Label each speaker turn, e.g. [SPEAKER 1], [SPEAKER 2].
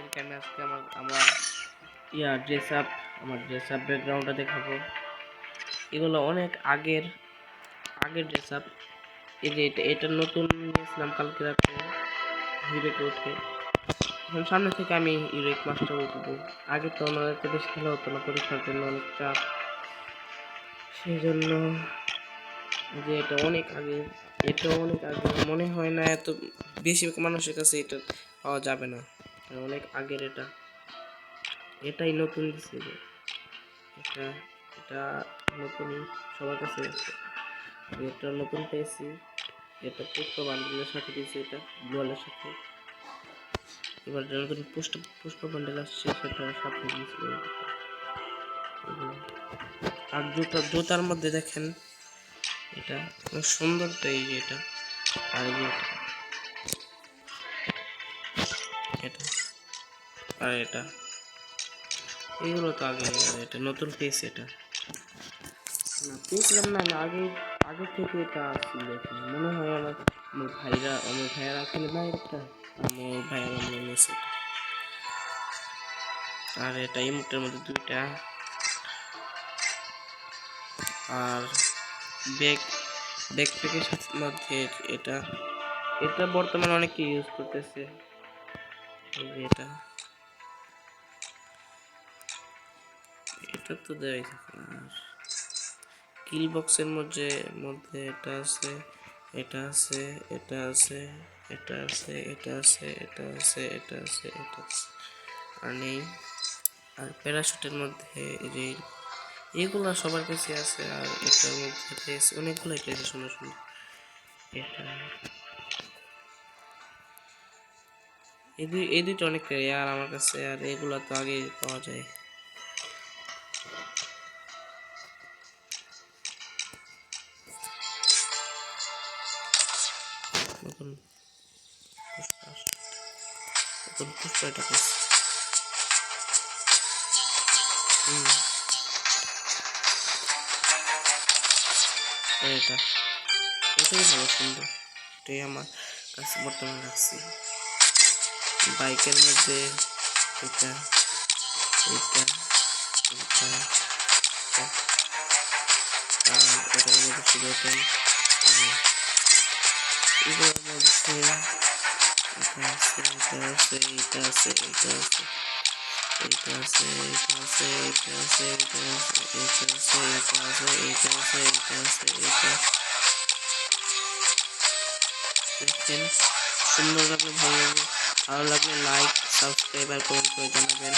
[SPEAKER 1] আপনাদেরকে আমি আজকে আমার ড্রেস আপ ব্যাকগ্রাউন্ডটা দেখাবো। এগুলো অনেক আগের ড্রেস আপ। এই যে এটা নতুন নিয়েছিলাম কালকে রাতে হিরোকে উঠে। এখন সামনে থেকে আমি হিরোইক মাস্টার উঠবো। আগে তো আমার এত বেশি খেলা হতো না, পরীক্ষার জন্য অনেক চাপ, সেই জন্য যে এটা অনেক আগে মনে হয় না এত বেশি মানুষের কাছে এটা পাওয়া যাবে না। অনেক আগের এটাই নতুন দিচ্ছে যে এটা এটা নতুনই সবার কাছে আছে। এটা নতুন পেয়েছি, এটা পুষ্প বান্ডেলের সাথে দিয়েছে, এটা গ্লোয়ালের সাথে। এবার নতুন পুষ্প বান্ডেল আসছে, সেটার সাথে দিয়েছিল। আর জুতার মধ্যে দেখেন এটা অনেক সুন্দর। তো এই যে এটা আর এই যে এটা আর এটা এইগুলো তো আগে, এটা নতুন পেয়েছি। এটা না পেয়েছিলাম না আমি আগে থেকে এটা ছিল এখানে। মনে হয় আমার ভাইয়ারা খেলে না এটা, আমার ভাইয়ারা মনে নিয়েছে। আর এটা ইমোটের মধ্যে দুইটা। আর ব্যাকপ্যাকের মধ্যে এটা বর্তমানে অনেকে ইউজ করতেছে। এই যে এটা তো দেওয়াই থাকে। আর কিল বক্সের মধ্যে এটা আছে, এটা আছে, এটা আছে, এটা আছে, এটা আছে, এটা আছে, এটা আছে, এটা আছে, আর নেই। আর প্যারাশুটের মধ্যে এগুলো সবার কাছে আছে। আর এটার মধ্যে পেয়েছে অনেকগুলো পেয়েছে সুন্দর সুন্দর। এটা এই দুইটা অনেক রেয়ার আমার কাছে। আর এগুলো তো আগে পাওয়া যায়। নতুন পুষ্প এটা পেয়েছি। এটাই ভালো সুন্দর। এটাই আমার কাছে বর্তমানে রাখছি। বাইকের মধ্যে এটা এটা এটা আর এটার মধ্যে শুধু এটাই। এগুলোর মধ্যে এটা আছে, এটা আছে, এটা আছে, এটা আছে, এটা আছে, এটা আছে, এটা আছে, এটা আছে, এটা আছে, এটা আছে, এটা আছে, এটা আছে, এটা দেখেন। সুন্দর লাগলে ভালো লাগবে, লাইক সাবস্ক্রাইব আর কমেন্ট করে জানাবেন।